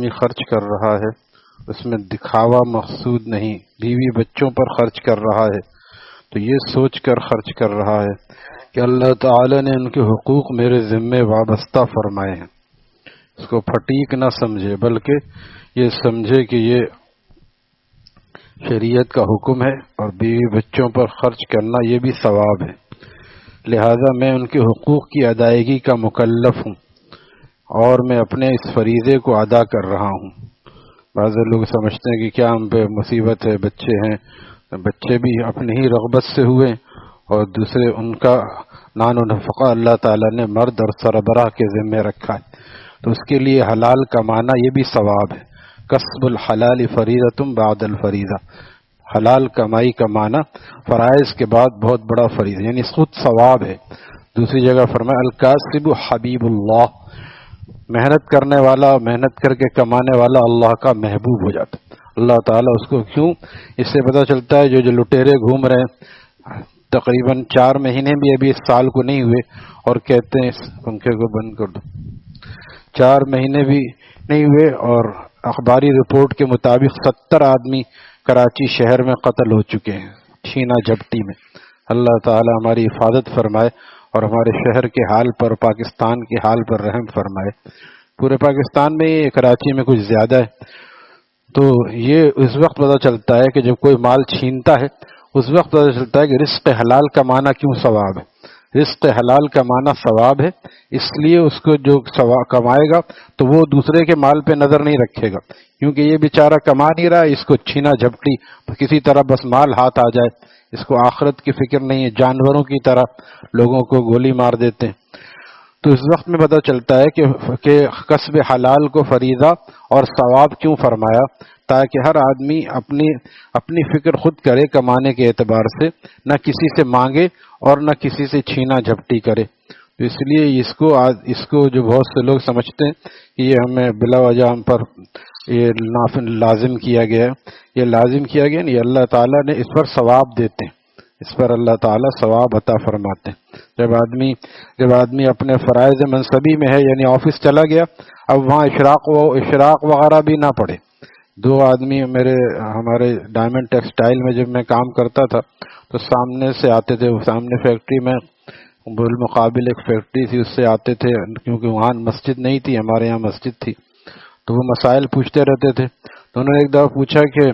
آدمی خرچ کر رہا ہے اس میں دکھاوا مقصود نہیں، بیوی بچوں پر خرچ کر رہا ہے تو یہ سوچ کر خرچ کر رہا ہے کہ اللہ تعالی نے ان کے حقوق میرے ذمے وابستہ فرمائے ہیں، اس کو پھٹیک نہ سمجھے بلکہ یہ سمجھے کہ یہ شریعت کا حکم ہے اور بیوی بچوں پر خرچ کرنا یہ بھی ثواب ہے، لہذا میں ان کے حقوق کی ادائیگی کا مکلف ہوں اور میں اپنے اس فریضے کو ادا کر رہا ہوں۔ بعض لوگ سمجھتے ہیں کہ کیا ہم پہ مصیبت ہے، بچے ہیں، بچے بھی اپنی ہی رغبت سے ہوئے اور دوسرے ان کا نان و نفقہ اللہ تعالیٰ نے مرد اور سربراہ کے ذمے رکھا ہے، تو اس کے لیے حلال کمانا یہ بھی ثواب ہے۔ کسب الحلال فریضۃ بعد الفریضہ، حلال کمائی کمانا فرائض کے بعد بہت بڑا فریضہ، یعنی خود ثواب ہے۔ دوسری جگہ فرمایا الکاسب حبیب اللہ، محنت کرنے والا، محنت کر کے کمانے والا اللہ کا محبوب ہو جاتا ہے۔ اللہ تعالیٰ اس کو کیوں؟ اس سے پتہ چلتا ہے جو لٹیرے گھوم رہے ہیں تقریباً 4 مہینے بھی ابھی اس سال کو نہیں ہوئے اور کہتے ہیں اس پنکھے کو بند کر دو، 4 مہینے بھی نہیں ہوئے اور اخباری رپورٹ کے مطابق 70 آدمی کراچی شہر میں قتل ہو چکے ہیں چھینا جھپٹی میں۔ اللہ تعالی ہماری حفاظت فرمائے اور ہمارے شہر کے حال پر، پاکستان کے حال پر رحم فرمائے۔ پورے پاکستان میں کراچی میں کچھ زیادہ ہے۔ تو یہ اس وقت پتہ چلتا ہے کہ جب کوئی مال چھینتا ہے اس وقت پتہ چلتا ہے کہ رزق حلال کمانا کیوں ثواب ہے۔ رزق حلال کمانا ثواب ہے، اس لیے اس کو جو کمائے گا تو وہ دوسرے کے مال پہ نظر نہیں رکھے گا، کیونکہ یہ بیچارہ کما نہیں رہا ہے، اس کو چھینا جھپٹی کسی طرح بس مال ہاتھ آ جائے، اس کو آخرت کی فکر نہیں ہے، جانوروں کی طرح لوگوں کو گولی مار دیتے ہیں۔ تو اس وقت میں پتہ چلتا ہے کہ کسب حلال کو فریضہ اور ثواب کیوں فرمایا، تاکہ ہر آدمی اپنی فکر خود کرے کمانے کے اعتبار سے، نہ کسی سے مانگے اور نہ کسی سے چھینا جھپٹی کرے۔ تو اس لیے اس کو جو بہت سے لوگ سمجھتے ہیں کہ یہ ہمیں بلا وجہ ہم پر یہ لازم کیا گیا ہے، یہ لازم کیا گیا نہیں، اللہ تعالیٰ نے اس پر ثواب دیتے ہیں، اس پر اللہ تعالیٰ ثواب عطا فرماتے ہیں۔ جب آدمی اپنے فرائض منصبی میں ہے، یعنی آفس چلا گیا، اب وہاں اشراق وغیرہ بھی نہ پڑے۔ 2 آدمی ہمارے ڈائمنڈ ٹیکسٹائل میں جب میں کام کرتا تھا تو سامنے سے آتے تھے، سامنے فیکٹری میں بالمقابل ایک فیکٹری تھی، اس سے آتے تھے، کیونکہ وہاں مسجد نہیں تھی، ہمارے یہاں مسجد تھی، تو وہ مسائل پوچھتے رہتے تھے۔ تو انہوں نے ایک دفعہ پوچھا کہ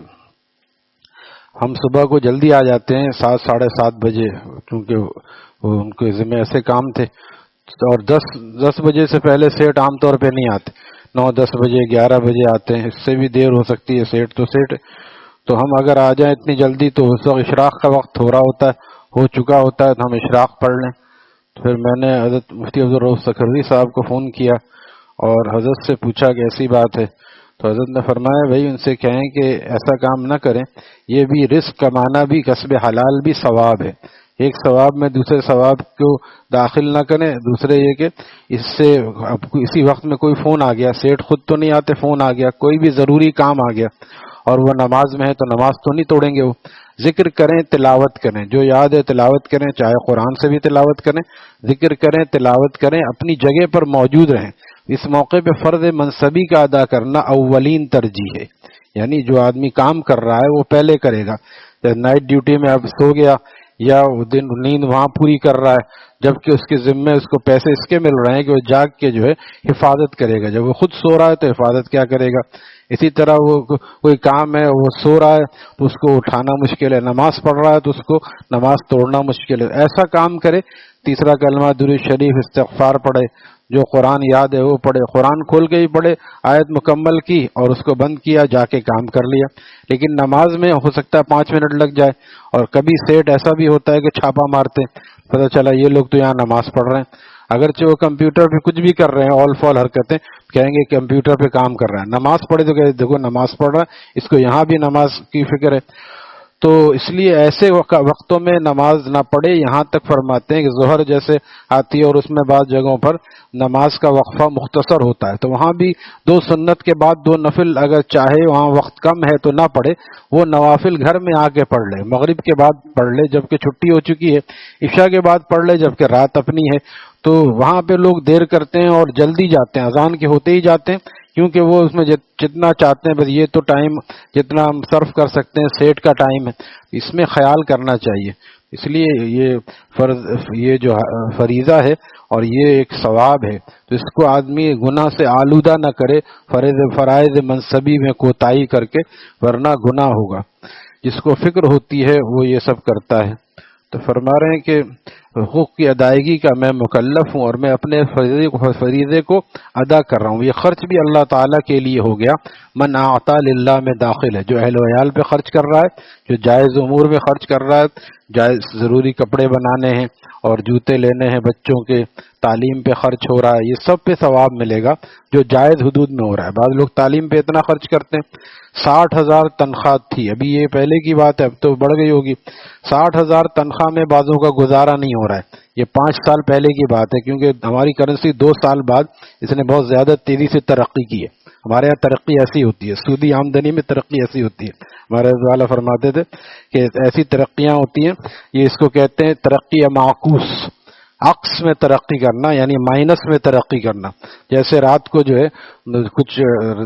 ہم صبح کو جلدی آ جاتے ہیں 7 ساڑھے 7 بجے، کیونکہ ان کے ذمہ ایسے کام تھے، اور 10 بجے سے پہلے سیٹ عام طور پہ نہیں آتے، 9-10 بجے 11 بجے آتے ہیں، اس سے بھی دیر ہو سکتی ہے، سیٹ تو سیٹ ہے۔ تو ہم اگر آ جائیں اتنی جلدی تو اس وقت اشراق کا وقت ہو چکا ہوتا ہے، تو ہم اشراق پڑھ لیں۔ تو پھر میں نے حضرت مفتی عبدالرؤف سکھروی صاحب کو فون کیا اور حضرت سے پوچھا کہ ایسی بات ہے، تو حضرت نے فرمایا بھائی ان سے کہیں کہ ایسا کام نہ کریں، یہ بھی رزق کمانا بھی کسب حلال بھی ثواب ہے، ایک ثواب میں دوسرے ثواب کو داخل نہ کریں۔ دوسرے یہ کہ اس سے اسی وقت میں کوئی فون آ گیا، سیٹ خود تو نہیں آتے، فون آ گیا، کوئی بھی ضروری کام آ گیا اور وہ نماز میں ہے تو نماز تو نہیں توڑیں گے، وہ ذکر کریں، تلاوت کریں، جو یاد ہے تلاوت کریں، چاہے قرآن سے بھی تلاوت کریں، ذکر کریں، تلاوت کریں، اپنی جگہ پر موجود رہیں۔ اس موقع پہ فرض منصبی کا ادا کرنا اولین ترجیح ہے، یعنی جو آدمی کام کر رہا ہے وہ پہلے کرے گا۔ نائٹ ڈیوٹی میں اب سو گیا یا دن نیند وہاں پوری کر رہا ہے، جبکہ اس کے ذمے اس کو پیسے اس کے مل رہے ہیں کہ وہ جاگ کے جو ہے حفاظت کرے گا، جب وہ خود سو رہا ہے تو حفاظت کیا کرے گا۔ اسی طرح وہ کوئی کام ہے، وہ سو رہا ہے تو اس کو اٹھانا مشکل ہے، نماز پڑھ رہا ہے تو اس کو نماز توڑنا مشکل ہے، ایسا کام کرے۔ تیسرا کلمہ درود شریف استغفار پڑھے، جو قرآن یاد ہے وہ پڑھے، قرآن کھول کے ہی پڑھے، آیت مکمل کی اور اس کو بند کیا، جا کے کام کر لیا۔ لیکن نماز میں ہو سکتا ہے 5 منٹ لگ جائے، اور کبھی سیٹ ایسا بھی ہوتا ہے کہ چھاپا مارتے، پتہ چلا یہ لوگ تو یہاں نماز پڑھ رہے ہیں، اگرچہ وہ کمپیوٹر پہ کچھ بھی کر رہے ہیں، آل فال حرکتیں، کہیں گے کمپیوٹر پہ کام کر رہا ہے، نماز پڑھے تو کہتے دیکھو نماز پڑھ رہا ہے، اس کو یہاں بھی نماز کی فکر ہے۔ تو اس لیے ایسے وقتوں میں نماز نہ پڑھے، یہاں تک فرماتے ہیں کہ ظہر جیسے آتی ہے اور اس میں بعض جگہوں پر نماز کا وقفہ مختصر ہوتا ہے، تو وہاں بھی 2 سنت کے بعد 2 نفل اگر چاہے، وہاں وقت کم ہے تو نہ پڑھے، وہ نوافل گھر میں آ کے پڑھ لے، مغرب کے بعد پڑھ لے جبکہ چھٹی ہو چکی ہے، عشاء کے بعد پڑھ لے جبکہ رات اپنی ہے۔ تو وہاں پہ لوگ دیر کرتے ہیں اور جلدی جاتے ہیں، اذان کے ہوتے ہی جاتے ہیں، کیونکہ وہ اس میں جتنا چاہتے ہیں بس یہ تو ٹائم جتنا ہم صرف کر سکتے ہیں سیٹ کا ٹائم ہے، اس میں خیال کرنا چاہیے. اس لیے یہ جو فریضہ ہے اور یہ ایک ثواب ہے، تو اس کو آدمی گناہ سے آلودہ نہ کرے فرائض منصبی میں کوتاہی کر کے، ورنہ گناہ ہوگا. جس کو فکر ہوتی ہے وہ یہ سب کرتا ہے. تو فرما رہے ہیں کہ حقوق کی ادائیگی کا میں مکلف ہوں اور میں اپنے فریضے کو ادا کر رہا ہوں. یہ خرچ بھی اللہ تعالیٰ کے لیے ہو گیا. من اعطا للہ میں داخل ہے، جو اہل و عیال پہ خرچ کر رہا ہے، جو جائز امور میں خرچ کر رہا ہے، جائز ضروری کپڑے بنانے ہیں اور جوتے لینے ہیں بچوں کے، تعلیم پہ خرچ ہو رہا ہے، یہ سب پہ ثواب ملے گا جو جائز حدود میں ہو رہا ہے. بعض لوگ تعلیم پہ اتنا خرچ کرتے ہیں. 60,000 تنخواہ تھی، ابھی یہ پہلے کی بات ہے، اب تو بڑھ گئی ہوگی. 60,000 تنخواہ میں بعضوں کا گزارا نہیں ہو رہا ہے. یہ 5 سال پہلے کی بات ہے، کیونکہ ہماری کرنسی 2 سال بعد اس نے بہت زیادہ تیزی سے ترقی کی ہے. ہمارے یہاں ترقی ایسی ہوتی ہے، سودی آمدنی میں ترقی ایسی ہوتی ہے. ہمارے والا فرماتے تھے کہ ایسی ترقیاں ہوتی ہیں، یہ اس کو کہتے ہیں ترقی معکوس. عکس میں ترقی کرنا یعنی مائنس میں ترقی کرنا. جیسے رات کو جو ہے کچھ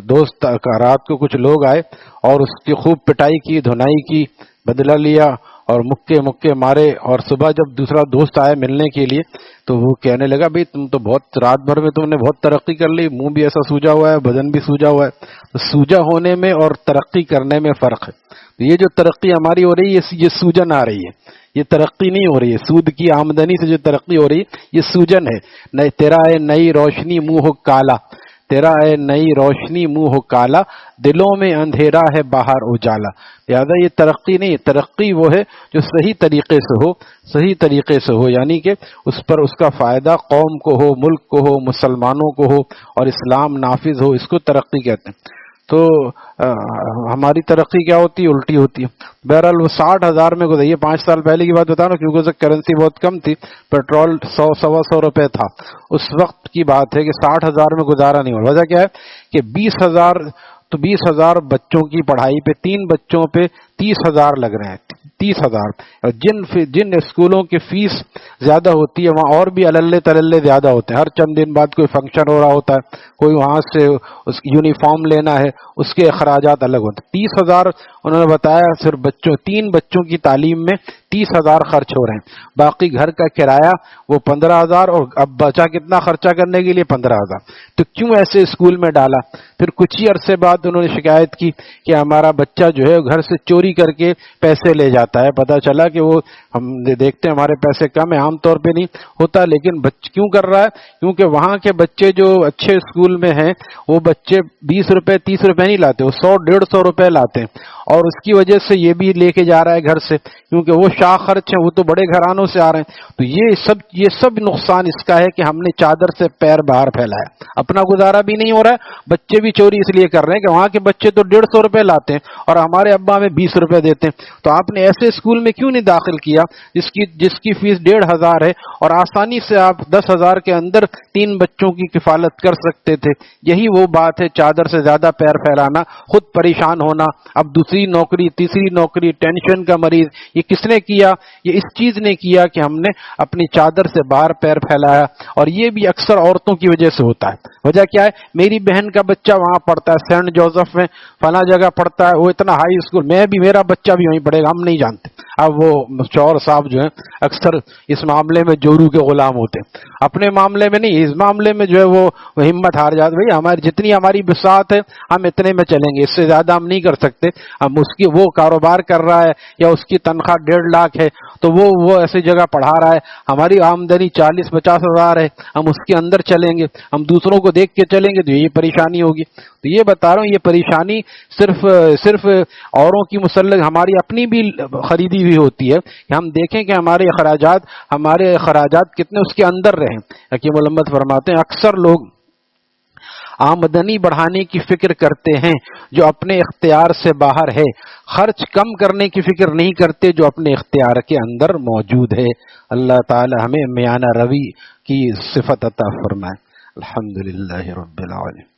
دوست، رات کو کچھ لوگ آئے اور اس کی خوب پٹائی کی، دھنائی کی، بدلہ لیا اور مکے مارے، اور صبح جب دوسرا دوست آیا ملنے کے لیے تو وہ کہنے لگا بھئی تم تو بہت رات بھر میں تم نے بہت ترقی کر لی، منہ بھی ایسا سوجا ہوا ہے، بدن بھی سوجا ہوا ہے. تو سوجا ہونے میں اور ترقی کرنے میں فرق ہے. تو یہ جو ترقی ہماری ہو رہی ہے یہ سوجن آ رہی ہے، یہ ترقی نہیں ہو رہی ہے. سود کی آمدنی سے جو ترقی ہو رہی ہے یہ سوجن ہے. تیرا ہے نئی روشنی منہ ہو کالا، تیرا ہے نئی روشنی منہ ہو کالا، دلوں میں اندھیرا ہے باہر اجالا. لہٰذا یہ ترقی نہیں، ترقی وہ ہے جو صحیح طریقے سے ہو، یعنی کہ اس پر اس کا فائدہ قوم کو ہو، ملک کو ہو، مسلمانوں کو ہو اور اسلام نافذ ہو. اس کو ترقی کہتے ہیں. تو ہماری ترقی کیا ہوتی ہے؟ الٹی ہوتی ہے. بہرحال وہ 60,000 میں گزری. 5 سال پہلے کی بات بتا رہا ہوں کیونکہ کرنسی بہت کم تھی، پیٹرول 100-125 روپے تھا. اس وقت کی بات ہے کہ 60,000 میں گزارا نہیں ہوا. وجہ کیا ہے کہ 20,000 بچوں کی پڑھائی پہ 3 بچوں پہ 30,000 لگ رہے ہیں. 30,000. اور جن اسکولوں کی فیس زیادہ ہوتی ہے وہاں اور بھی اللے تللے زیادہ ہوتے ہیں. ہر چند دن بعد کوئی فنکشن ہو رہا ہوتا ہے، کوئی وہاں سے اس یونیفارم لینا ہے، اس کے اخراجات الگ ہوتے ہیں. 30,000 انہوں نے بتایا صرف 3 بچوں کی تعلیم میں 30,000 خرچ ہو رہے ہیں. باقی گھر کا کرایہ وہ 15,000، اور اب بچا کتنا خرچہ کرنے کے لیے؟ 15,000. تو کیوں ایسے اسکول میں ڈالا؟ پھر کچھ ہی عرصے بعد انہوں نے شکایت کی کہ ہمارا بچہ جو ہے گھر سے چوری کر کے پیسے لے جاتا ہے. پتہ چلا کہ وہ ہم دیکھتے ہیں ہمارے پیسے کم ہیں، عام طور پہ نہیں ہوتا، لیکن کیوں کر رہا ہے؟ کیونکہ وہاں کے بچے جو اچھے اسکول میں ہیں وہ بچے 20 روپے 30 روپے نہیں لاتے، وہ 100-150 روپے لاتے ہیں. اور اس کی وجہ سے یہ بھی لے کے جا رہا ہے گھر سے، کیونکہ وہ شاہ خرچ ہیں، وہ تو بڑے گھرانوں سے آ رہے ہیں. تو یہ سب نقصان اس کا ہے کہ ہم نے چادر سے پیر باہر پھیلایا. اپنا گزارا بھی نہیں ہو رہا ہے، بچے بھی چوری اس لیے کر رہے ہیں کہ وہاں کے بچے تو 150 روپے لاتے ہیں اور ہمارے ابا ہمیں 20 روپے دیتے ہیں. تو آپ نے ایسے اسکول میں کیوں نہیں داخل کیا جس کی فیس 1,500 ہے اور آسانی سے آپ 10,000 کے اندر 3 بچوں کی کفالت کر سکتے تھے؟ یہی وہ بات ہے، چادر سے زیادہ پیر پھیلانا، خود پریشان ہونا، اب دوسری نوکری، تیسری نوکری، ٹینشن کا مریض. یہ کس نے کیا؟ یہ اس چیز نے کیا کہ ہم نے اپنی چادر سے باہر پیر پھیلایا. اور یہ بھی اکثر عورتوں کی وجہ سے ہوتا ہے. وجہ کیا ہے؟ میری بہن کا بچہ وہاں پڑھتا ہے، سینٹ جوزف میں فلاں جگہ پڑھتا ہے، وہ اتنا ہائی اسکول، میرا بچہ بھی وہیں پڑھے گا، ہم نہیں جانتے. اب وہ شوہر صاحب جو ہیں اکثر اس معاملے میں جورو کے غلام ہوتے ہیں. اپنے معاملے میں نہیں، اس معاملے میں جو ہے وہ ہمت ہار جاتے. بھائی جتنی ہماری بساط ہے ہم اتنے میں چلیں گے، اس سے زیادہ ہم نہیں کر سکتے. ہم وہ کاروبار کر رہا ہے یا اس کی تنخواہ 1.5 لاکھ ہے تو وہ ایسی جگہ پڑھا رہا ہے، ہماری آمدنی 40-50 ہزار ہے، ہم اس کے اندر چلیں گے، ہم دوسروں کو دیکھ کے چلیں گے تو یہ پریشانی ہوگی. تو یہ بتا رہا ہوں، یہ پریشانی صرف اوروں کی مسلط، ہماری اپنی بھی خریدی ہوئی ہوتی ہے کہ ہم دیکھیں کہ ہمارے اخراجات کتنے اس کے اندر رہیں. حکیم علامت فرماتے ہیں اکثر لوگ آمدنی بڑھانے کی فکر کرتے ہیں جو اپنے اختیار سے باہر ہے، خرچ کم کرنے کی فکر نہیں کرتے جو اپنے اختیار کے اندر موجود ہے. اللہ تعالی ہمیں میانہ روی کی صفت عطا فرمائے. الحمدللہ رب العالمین.